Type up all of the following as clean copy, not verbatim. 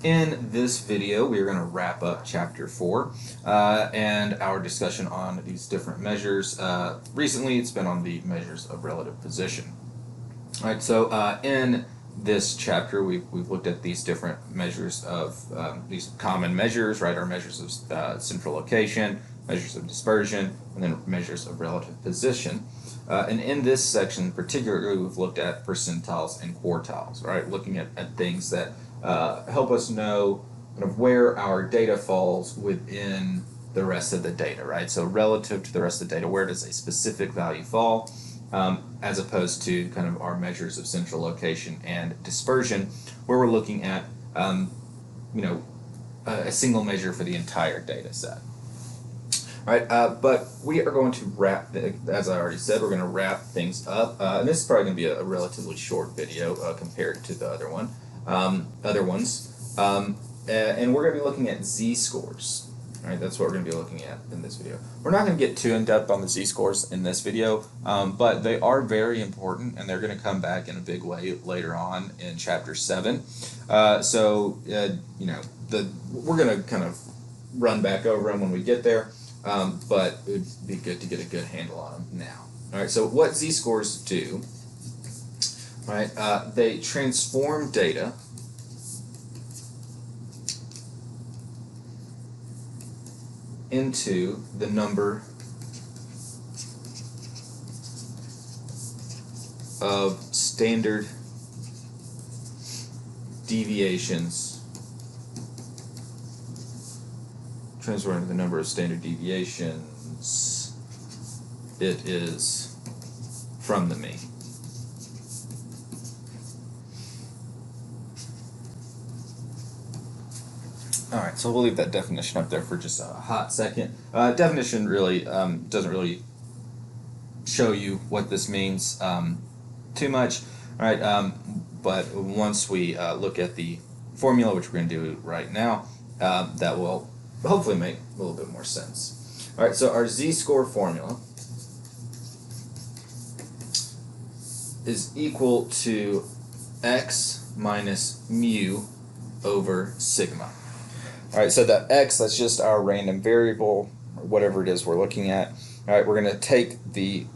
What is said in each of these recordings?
In this video, we are going to wrap up Chapter 4 and our discussion on these different measures. Recently, it's been on the measures of relative position. All right, so in this chapter, we've looked at these different measures of these common measures, right? Our measures of central location, measures of dispersion, and then measures of relative position. And in this section, particularly, we've looked at percentiles and quartiles, right? Looking at things that help us know kind of where our data falls within the rest of the data, right? So relative to the rest of the data, where does a specific value fall, as opposed to kind of our measures of central location and dispersion, where we're looking at, a single measure for the entire data set. Right, but we are going to wrap, as I already said, we're going to wrap things up, and this is probably going to be a relatively short video compared to the other ones, and we're going to be looking at Z-scores. Right, that's what we're going to be looking at in this video. We're not going to get too in-depth on the Z-scores in this video, but they are very important, and they're going to come back in a big way later on in Chapter 7. We're going to kind of run back over them when we get there. But it would be good to get a good handle on them now. All right, so what Z-scores do, right, they transform data into the number of standard deviations transferring the number of standard deviations it is from the mean. Alright, so we'll leave that definition up there for just a hot second. Definition really doesn't really show you what this means too much. Alright, but once we look at the formula, which we're going to do right now, that will hopefully make a little bit more sense. All right, so our Z-score formula is equal to x minus mu over sigma. All right, so that x, that's just our random variable, or whatever it is we're looking at. All right, we're going to take the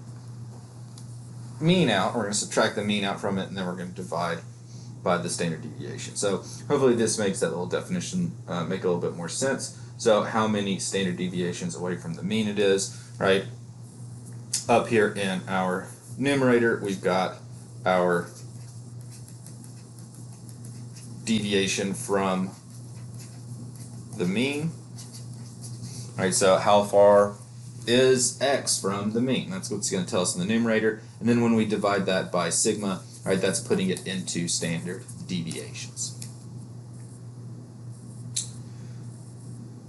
mean out, we're going to subtract the mean out from it, and then we're going to divide by the standard deviation. So hopefully this makes that little definition make a little bit more sense. So how many standard deviations away from the mean it is, right? Up here in our numerator, we've got our deviation from the mean. All right, so how far is x from the mean? That's what it's going to tell us in the numerator. And then when we divide that by sigma, all right, that's putting it into standard deviations.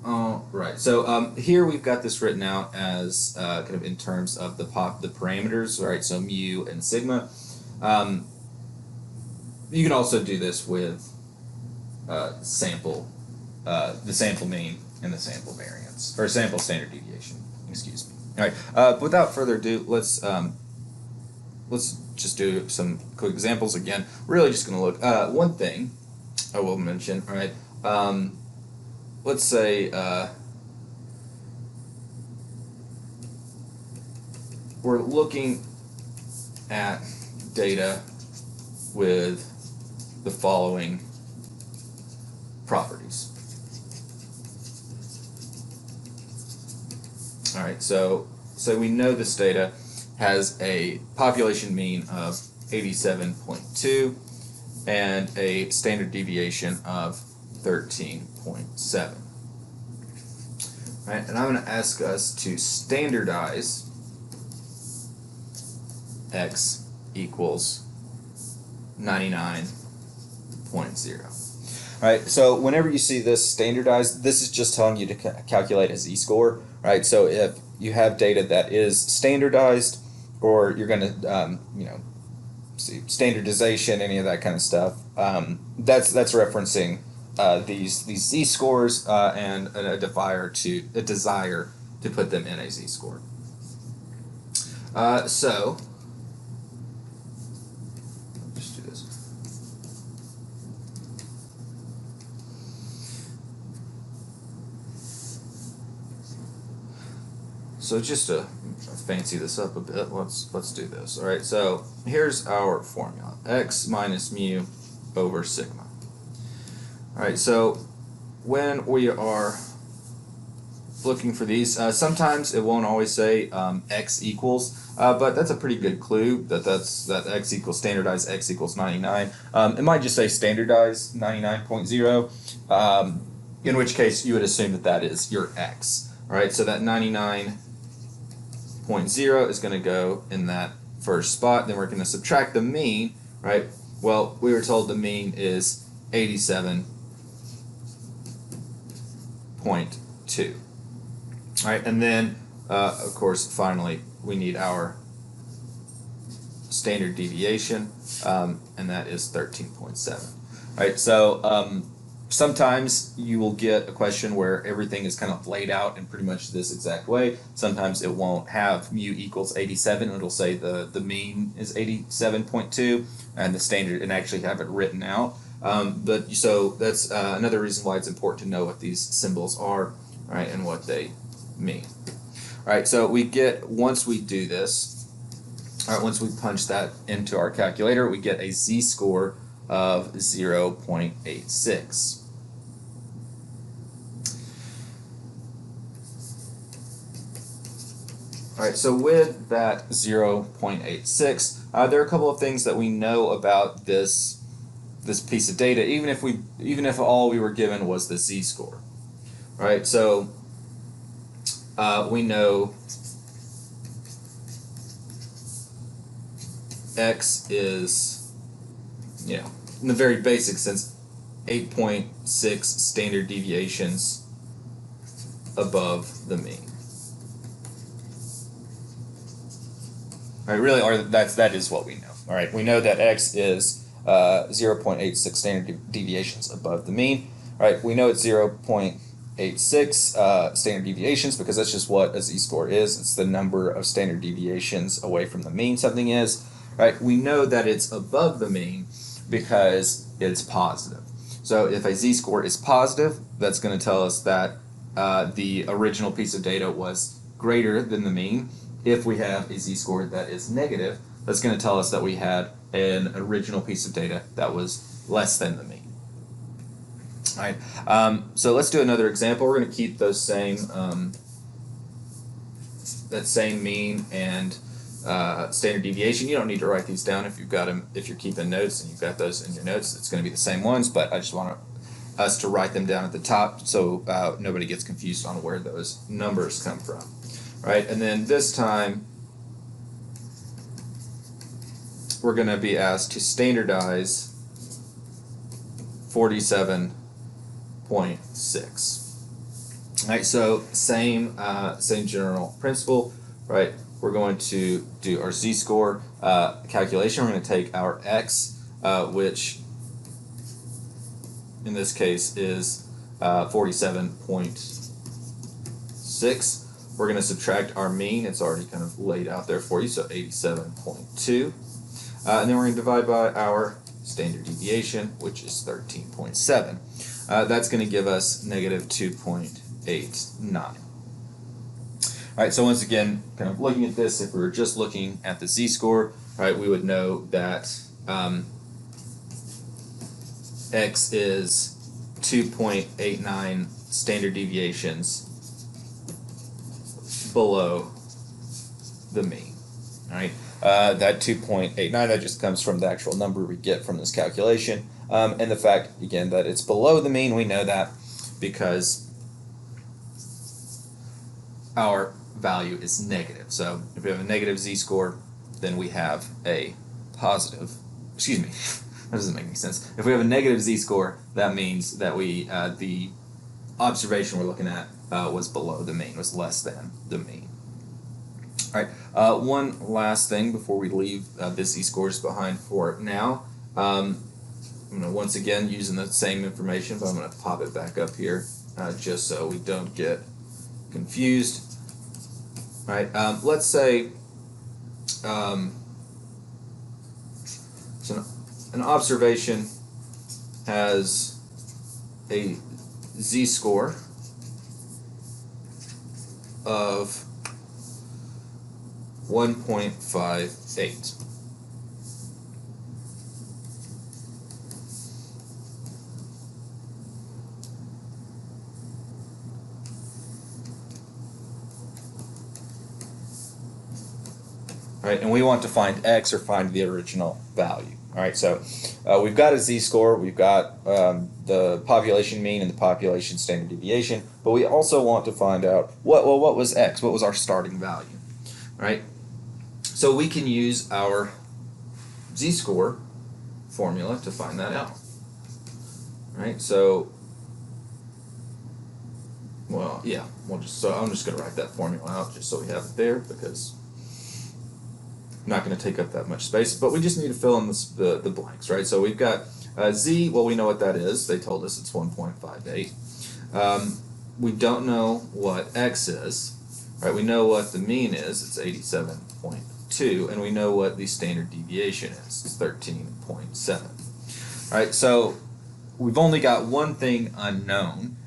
All right, so here we've got this written out as kind of in terms of the parameters, right? So mu and sigma. You can also do this with the sample mean and the sample variance, or sample standard deviation. Excuse me. All right. Without further ado, let's just do some quick examples again. We're really just going to look. One thing I will mention. All right. Let's say we're looking at data with the following properties. All right, so we know this data has a population mean of 87.2 and a standard deviation of 13.7. Right, and I'm going to ask us to standardize x equals 99.0. Right, so whenever you see this standardized, this is just telling you to calculate a z-score. Right, so if you have data that is standardized, or you're going to, see standardization, any of that kind of stuff, that's referencing these z-scores and a desire to put them in a z-score. So let's just do this. So just to fancy this up a bit, let's do this. All right, so here's our formula: x minus mu over sigma. All right, so when we are looking for these, sometimes it won't always say x equals, but that's a pretty good clue that x equals standardized x equals 99. It might just say standardized 99.0, in which case you would assume that is your x. All right, so that 99.0 is going to go in that first spot. Then we're going to subtract the mean, right? Well, we were told the mean is 87.2. All right, and then, of course, finally, we need our standard deviation, and that is 13.7. All right, so sometimes you will get a question where everything is kind of laid out in pretty much this exact way. Sometimes it won't have mu equals 87. It'll say the mean is 87.2, and the standard, and actually have it written out. But so that's another reason why it's important to know what these symbols are, right, and what they mean. All right, so we get, once we do this, all right, once we punch that into our calculator, we get a z-score of 0.86. All right, so with that 0.86, there are a couple of things that we know about this piece of data, even if all we were given was the z-score. All right, so we know x is, in the very basic sense, 8.6 standard deviations above the mean. All right, really, that is what we know. All right, we know that x is 0.86 standard deviations above the mean. All right, we know it's 0.86 standard deviations because that's just what a z-score is. It's the number of standard deviations away from the mean something is. Right? We know that it's above the mean because it's positive. So if a z-score is positive, that's going to tell us that the original piece of data was greater than the mean. If we have a z-score that is negative, that's going to tell us that we had an original piece of data that was less than the mean. All right, so let's do another example. We're going to keep those that same mean and standard deviation. You don't need to write these down if you've got them. If you're keeping notes and you've got those in your notes, it's going to be the same ones. But I just want us to write them down at the top so nobody gets confused on where those numbers come from. Right, and then this time we're going to be asked to standardize 47.6. Right, so same general principle. Right, we're going to do our z-score calculation. We're going to take our x, which in this case is 47.6. We're going to subtract our mean. It's already kind of laid out there for you, so 87.2. And then we're going to divide by our standard deviation, which is 13.7. That's going to give us negative 2.89. All right, so once again, kind of looking at this, if we were just looking at the z-score, right, we would know that x is 2.89 standard deviations below the mean. All right, that 2.89, that just comes from the actual number we get from this calculation, and the fact again that it's below the mean. We know that because our value is negative. So if we have a negative z-score, then we have a positive. Excuse me, that doesn't make any sense. If we have a negative z-score, that means that the observation we're looking at was below the mean, was less than the mean. All right, one last thing before we leave this z-scores behind for now. I'm going to once again using the same information, but I'm going to pop it back up here just so we don't get confused. All right, let's say so an observation has a z-score of 1.58. Right, and we want to find x or find the original value. All right, so we've got a z-score, we've got the population mean and the population standard deviation, but we also want to find out what was x, what was our starting value. All right, so we can use our z-score formula to find that out. All right, so I'm just going to write that formula out just so we have it there, because not going to take up that much space, but we just need to fill in the blanks, right? So we've got z, well, we know what that is. They told us it's 1.58. We don't know what x is, right? We know what the mean is, it's 87.2, and we know what the standard deviation is, it's 13.7. All right, so we've only got one thing unknown,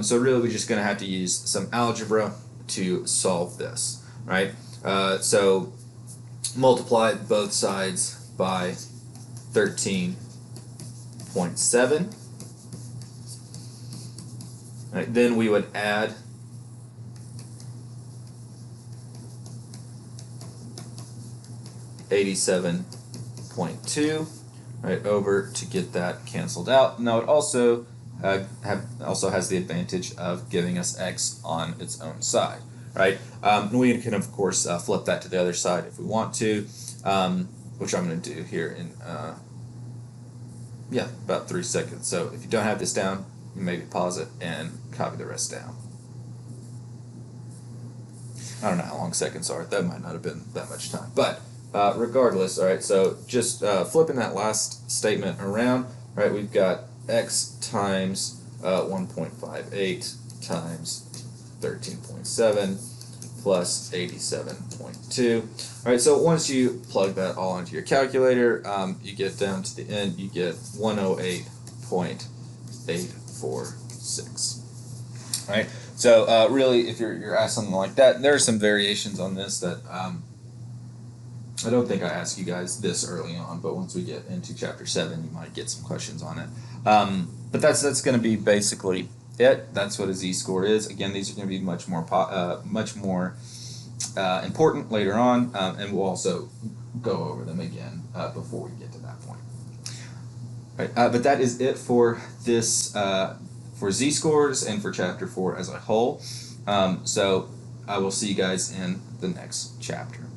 so really we're just going to have to use some algebra to solve this, right? So multiply both sides by 13.7. Right, then we would add $87.2 right over to get that canceled out. Now it also has the advantage of giving us x on its own side. Right, we can of course flip that to the other side if we want to, which I'm going to do here in about 3 seconds. So if you don't have this down, you maybe pause it and copy the rest down. I don't know how long seconds are. That might not have been that much time, but regardless, all right. So just flipping that last statement around, right? We've got x times 1.58 times 13.7 plus 87.2. All right, so once you plug that all into your calculator, you get down to the end, you get 108.846. All right, so really, if you're asked something like that, there are some variations on this that I don't think I asked you guys this early on, but once we get into Chapter 7, you might get some questions on it. But that's going to be basically it. That's what a z-score is. Again, these are going to be much more important later on, and we'll also go over them again before we get to that point. All right, but that is it for this for z-scores and for Chapter 4 as a whole. So I will see you guys in the next chapter.